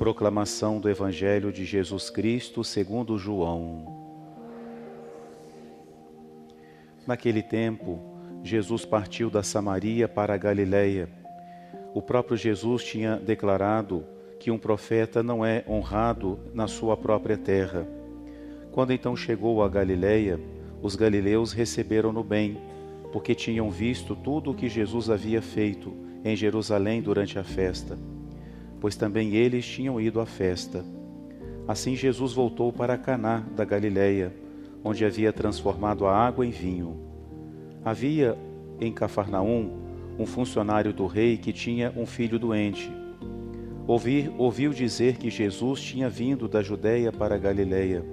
Proclamação do Evangelho de Jesus Cristo segundo João. Naquele tempo, Jesus partiu da Samaria para a Galileia. O próprio Jesus tinha declarado que um profeta não é honrado na sua própria terra. Quando então chegou a Galileia, os galileus receberam-no bem, porque tinham visto tudo o que Jesus havia feito em Jerusalém durante a festa, pois também eles tinham ido à festa. Assim Jesus voltou para Caná da Galileia, onde havia transformado a água em vinho. Havia em Cafarnaum um funcionário do rei que tinha um filho doente. Ouviu dizer que Jesus tinha vindo da Judeia para a Galileia.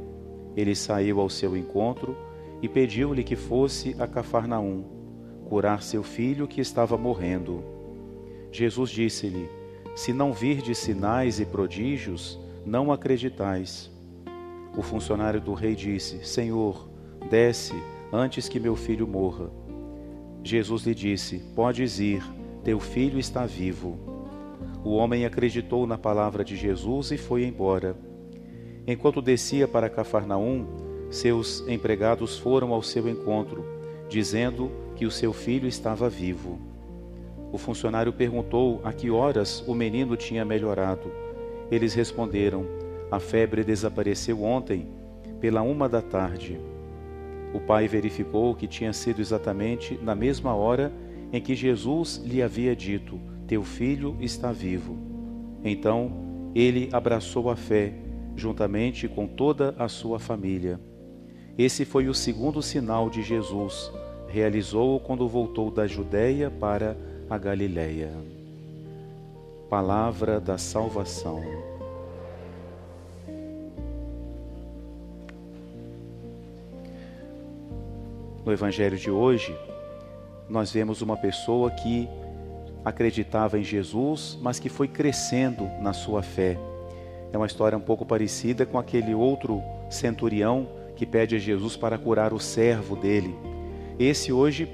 Ele saiu ao seu encontro e pediu-lhe que fosse a Cafarnaum, curar seu filho que estava morrendo. Jesus disse-lhe: se não virdes sinais e prodígios, não acreditais. O funcionário do rei disse: Senhor, desce antes que meu filho morra. Jesus lhe disse: podes ir, teu filho está vivo. O homem acreditou na palavra de Jesus e foi embora. Enquanto descia para Cafarnaum, seus empregados foram ao seu encontro, dizendo que o seu filho estava vivo. O funcionário perguntou a que horas o menino tinha melhorado. Eles responderam: a febre desapareceu ontem, pela 13h. O pai verificou que tinha sido exatamente na mesma hora em que Jesus lhe havia dito: teu filho está vivo. Então ele abraçou a fé, juntamente com toda a sua família. Esse foi o segundo sinal de Jesus. Realizou-o quando voltou da Judeia para a Galileia. Palavra da salvação. No Evangelho de hoje, nós vemos uma pessoa que acreditava em Jesus, mas que foi crescendo na sua fé. É uma história um pouco parecida com aquele outro centurião que pede a Jesus para curar o servo dele. Esse hoje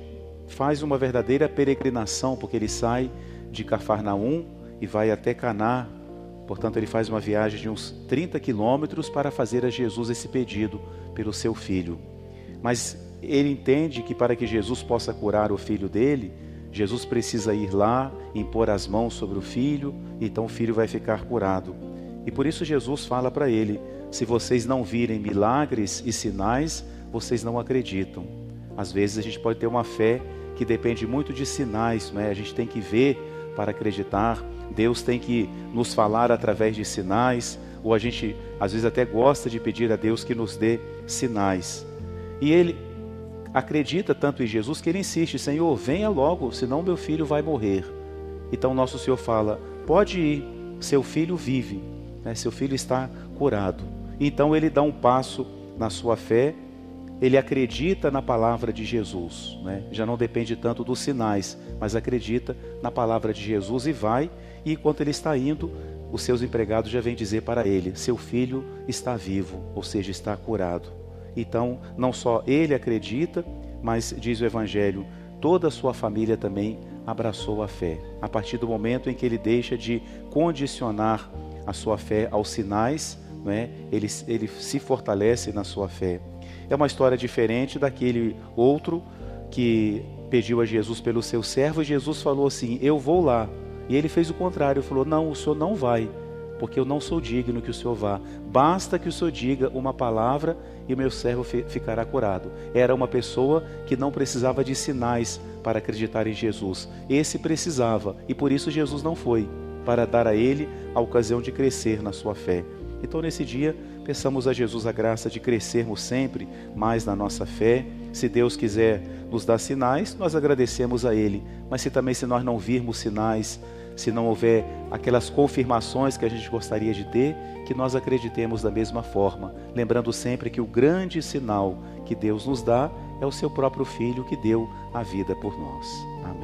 faz uma verdadeira peregrinação, porque ele sai de Cafarnaum e vai até Caná. Portanto, ele faz uma viagem de uns 30 quilômetros para fazer a Jesus esse pedido pelo seu filho. Mas ele entende que para que Jesus possa curar o filho dele, Jesus precisa ir lá, impor as mãos sobre o filho, então o filho vai ficar curado. E por isso Jesus fala para ele: se vocês não virem milagres e sinais, vocês não acreditam. Às vezes a gente pode ter uma fé que depende muito de sinais, né? A gente tem que ver para acreditar. Deus tem que nos falar através de sinais, ou a gente às vezes até gosta de pedir a Deus que nos dê sinais. E ele acredita tanto em Jesus que ele insiste: Senhor, venha logo, senão meu filho vai morrer. Então nosso Senhor fala: pode ir, seu filho vive, né? Seu filho está curado. Então ele dá um passo na sua fé. Ele acredita na palavra de Jesus, né? Já não depende tanto dos sinais, mas acredita na palavra de Jesus e vai. E enquanto ele está indo, os seus empregados já vêm dizer para ele: seu filho está vivo, ou seja, está curado. Então, não só ele acredita, mas diz o Evangelho, toda a sua família também abraçou a fé. A partir do momento em que ele deixa de condicionar a sua fé aos sinais, né? Ele se fortalece na sua fé. É uma história diferente daquele outro que pediu a Jesus pelo seu servo, e Jesus falou assim: eu vou lá. E ele fez o contrário, falou: não, o senhor não vai, porque eu não sou digno que o senhor vá. Basta que o senhor diga uma palavra e o meu servo ficará curado. Era uma pessoa que não precisava de sinais para acreditar em Jesus. Esse precisava, e por isso Jesus não foi, para dar a ele a ocasião de crescer na sua fé. Então nesse dia, peçamos a Jesus a graça de crescermos sempre mais na nossa fé. Se Deus quiser nos dar sinais, nós agradecemos a Ele. Mas se nós não virmos sinais, se não houver aquelas confirmações que a gente gostaria de ter, que nós acreditemos da mesma forma, lembrando sempre que o grande sinal que Deus nos dá é o seu próprio Filho que deu a vida por nós. Amém.